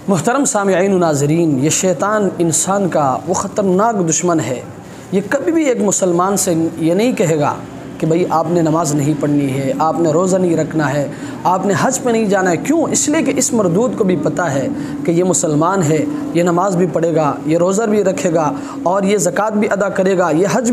محترم سامعین و ناظرین، یہ شیطان انسان کا وہ خطرناک دشمن ہے۔ یہ کبھی بھی ایک مسلمان سے یہ نہیں کہے گا کہ بھئی آپ نے نماز نہیں پڑھنی ہے، آپ نے روزہ نہیں رکھنا ہے، آپ نے حج پہ نہیں جانا ہے۔ کیوں؟ اس لیے کہ اس مردود کو بھی پتہ ہے کہ یہ مسلمان ہے، یہ نماز بھی پڑھے گا، یہ روزہ بھی رکھے گا اور یہ زکوٰۃ بھی ادا کرے گا، یہ حج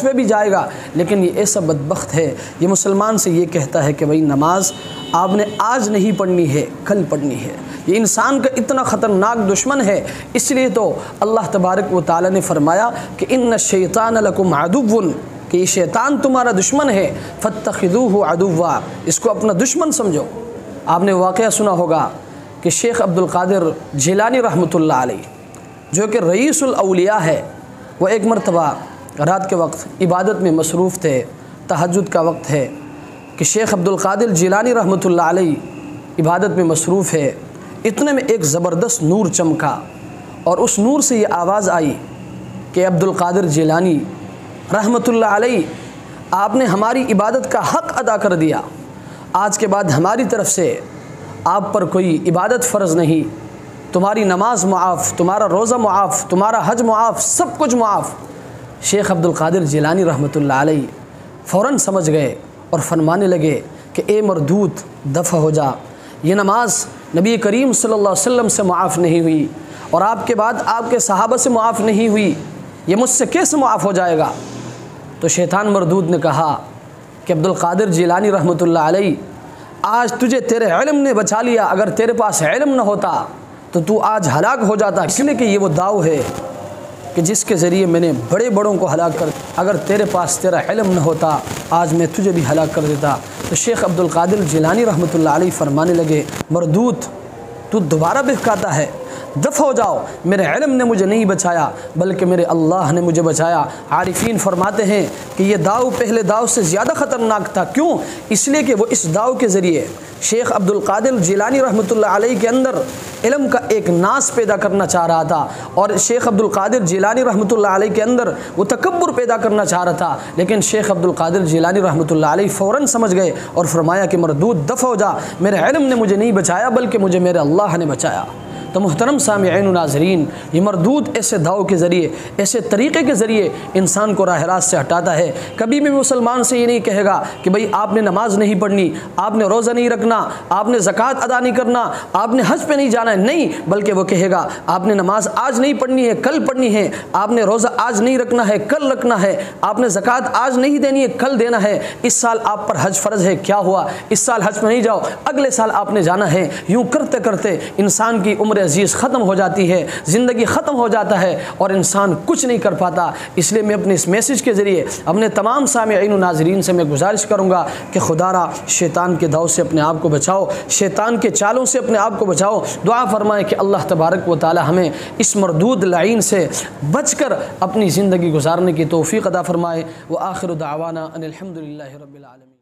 پہ بھی جائے گا، لیکن یہ ایسا بدبخت ہے، یہ مسلمان سے یہ کہتا ہے کہ بھئی نماز آپ نے آج نہیں پڑھنی ہے، کل پڑھنی ہے۔ یہ انسان کا اتنا خطرناک دشمن ہے، اس لیے تو اللہ تبارک و تعالی نے فرمایا کہ ان الشیطان لکم عدو، کہ یہ شیطان تمہارا دشمن ہے، فاتخذوہ عدوا، اس کو اپنا دشمن سمجھو۔ آپ نے واقعہ سنا ہوگا کہ شیخ القادر جیلانی رحمتہ اللہ علیہ، جو کہ رئیس الاولیاء ہے، وہ ایک مرتبہ رات کے وقت عبادت میں مصروف تھے، تہجد کا وقت ہے کہ شیخ القادر جیلانی رحمتہ اللہ علیہ عبادت میں مصروف ہے۔ اتنے میں ایک زبردست نور چمکا اور اس نور سے یہ آواز آئی کہ القادر جیلانی رحمتہ اللہ علیہ، آپ نے ہماری عبادت کا حق ادا کر دیا، آج کے بعد ہماری طرف سے آپ پر کوئی عبادت فرض نہیں، تمہاری نماز معاف، تمہارا روزہ معاف، تمہارا حج معاف، سب کچھ معاف۔ شیخ القادر جیلانی رحمتہ اللہ علیہ فوراً سمجھ گئے اور فرمانے لگے کہ اے مردود، دفع ہو جا، یہ نماز نبی کریم صلی اللہ علیہ وسلم سے معاف نہیں ہوئی اور آپ کے بعد آپ کے صحابہ سے معاف نہیں ہوئی، یہ مجھ سے کیسے معاف ہو جائے گا؟ تو شیطان مردود نے کہا کہ القادر جیلانی رحمتہ اللہ علیہ، آج تجھے تیرے علم نے بچا لیا، اگر تیرے پاس علم نہ ہوتا تو تو آج ہلاک ہو جاتا، اس لیے کہ یہ وہ داؤ ہے کہ جس کے ذریعے میں نے بڑے بڑوں کو ہلاک کر، اگر تیرے پاس تیرا علم نہ ہوتا آج میں تجھے بھی ہلاک کر دیتا۔ تو شیخ القادر جیلانی رحمتہ اللہ علیہ فرمانے لگے، مردود تو دوبارہ بہکاتا ہے، دفع ہو جاؤ، میرے علم نے مجھے نہیں بچایا بلکہ میرے اللہ نے مجھے بچایا۔ عارفین فرماتے ہیں کہ یہ داؤ پہلے داؤ سے زیادہ خطرناک تھا، کیوں؟ اس لیے کہ وہ اس داؤ کے ذریعے شیخ القادر جیلانی رحمتہ اللہ علیہ کے اندر علم کا ایک ناز پیدا کرنا چاہ رہا تھا، اور شیخ القادر جیلانی رحمتہ اللہ علیہ کے اندر وہ تکبر پیدا کرنا چاہ رہا تھا، لیکن شیخ القادر جیلانی رحمتہ اللہ علیہ فوراً سمجھ گئے اور فرمایا کہ مردود، دفع ہو جا، میرے علم نے مجھے نہیں بچایا بلکہ مجھے میرے اللہ نے بچایا۔ تو محترم سامعین و ناظرین، یہ مردود ایسے داؤ کے ذریعے، ایسے طریقے کے ذریعے انسان کو راہ راست سے ہٹاتا ہے۔ کبھی بھی مسلمان سے یہ نہیں کہے گا کہ بھئی آپ نے نماز نہیں پڑھنی، آپ نے روزہ نہیں رکھنا، آپ نے زکوٰۃ ادا نہیں کرنا، آپ نے حج پہ نہیں جانا ہے، نہیں، بلکہ وہ کہے گا آپ نے نماز آج نہیں پڑھنی ہے، کل پڑھنی ہے، آپ نے روزہ آج نہیں رکھنا ہے، کل رکھنا ہے، آپ نے زکوٰۃ آج نہیں دینی ہے، کل دینا ہے، اس سال آپ پر حج فرض ہے، کیا ہوا، اس سال حج پہ نہیں جاؤ، اگلے سال آپ نے جانا ہے۔ یوں کرتے کرتے انسان کی عمر عزیز ختم ہو جاتی ہے، زندگی ختم ہو جاتا ہے اور انسان کچھ نہیں کر پاتا۔ اس لیے میں اپنے اس میسیج کے ذریعے اپنے تمام سامعین و ناظرین سے میں گزارش کروں گا کہ خدا را شیطان کے داؤ سے اپنے آپ کو بچاؤ، شیطان کے چالوں سے اپنے آپ کو بچاؤ۔ دعا فرمائیں کہ اللہ تبارک و تعالی ہمیں اس مردود لعین سے بچ کر اپنی زندگی گزارنے کی توفیق عطا فرمائے۔ وآخر دعوانا ان الحمد للہ رب العالمین۔